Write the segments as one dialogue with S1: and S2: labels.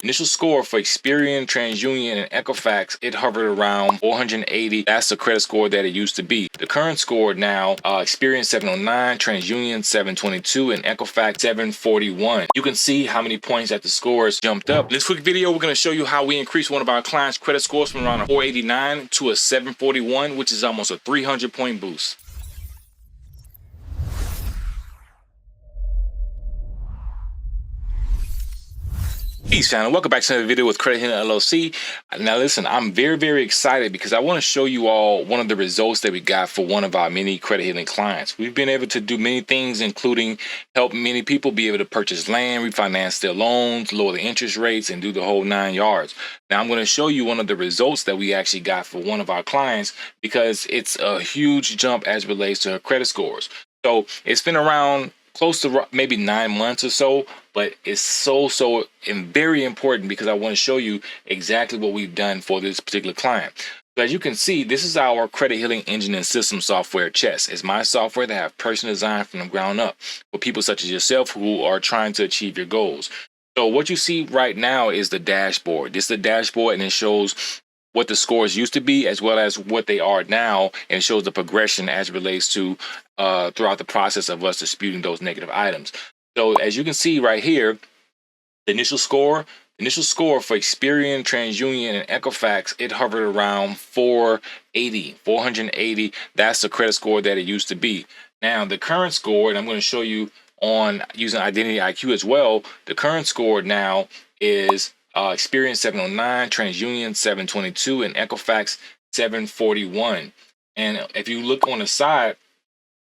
S1: Initial score for Experian, TransUnion, and Equifax, it hovered around 480. That's the credit score that it used to be. The current score now, Experian 709, TransUnion 722, and Equifax 741. You can see how many points that the scores jumped up. In this quick video, we're going to show you how we increased one of our clients' credit scores from around a 489 to a 741, which is almost a 300-point boost. Peace, channel. Welcome back to another video with Credit Healing LLC. Now listen, I'm very excited because I want to show you all one of the results that we got for one of our many credit healing clients. We've been able to do many things, including help many people be able to purchase land, refinance their loans, lower the interest rates, and do the whole 9 yards. Now I'm going to show you one of the results that we actually got for one of our clients because it's a huge jump as it relates to her credit scores. So it's been around close to maybe 9 months or so, but it's so and very important because I want to show you exactly what we've done for this particular client. So as you can see, this is our credit healing engine and system software, Chess. It's my software that I have personally designed from the ground up for people such as yourself who are trying to achieve your goals. So what you see right now is the dashboard. This is the dashboard, and it shows what the scores used to be as well as what they are now, and it shows the progression as it relates to throughout the process of us disputing those negative items. So as you can see right here, the initial score for Experian, TransUnion, and Equifax, it hovered around 480. That's the credit score that it used to be. Now the current score, and I'm going to show you on using Identity IQ as well, the current score now is Experian 709, TransUnion 722, and Equifax 741. And if you look on the side,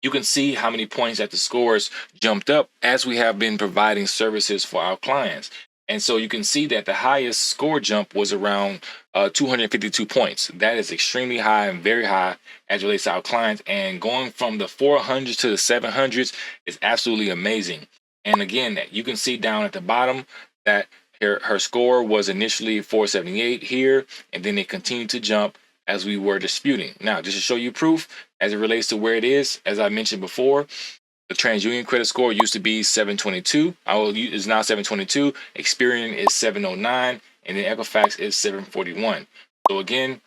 S1: you can see how many points that the scores jumped up as we have been providing services for our clients. And so you can see that the highest score jump was around 252 points. That is extremely high and very high as it relates to our clients. And going from the 400s to the 700s is absolutely amazing. And again, you can see down at the bottom that her score was initially 478 here, and then it continued to jump as we were disputing. Now, just to show you proof as it relates to where it is, as I mentioned before, the TransUnion credit score used to be 722. It's now 722. Experian is 709, and then Equifax is 741. So again,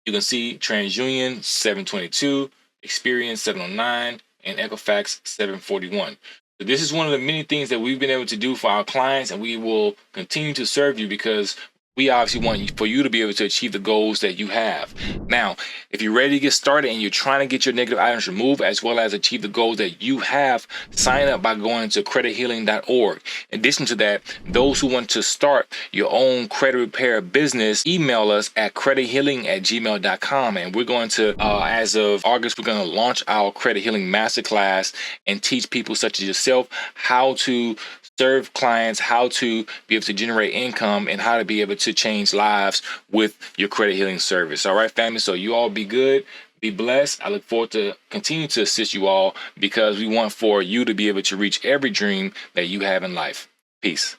S1: you can see TransUnion 722, Experian 709, and Equifax 741. So this is one of the many things that we've been able to do for our clients, and we will continue to serve you because we obviously want for you to be able to achieve the goals that you have. Now, if you're ready to get started and you're trying to get your negative items removed as well as achieve the goals that you have, sign up by going to credithealing.org. In addition to that, those who want to start your own credit repair business, email us at credithealing@gmail.com. And we're going to, as of August, we're going to launch our credit healing masterclass and teach people such as yourself how to serve clients, how to be able to generate income, and how to be able to change lives with your credit healing service. All right, family. So you all be good, be blessed. I look forward to continue to assist you all because we want for you to be able to reach every dream that you have in life. Peace.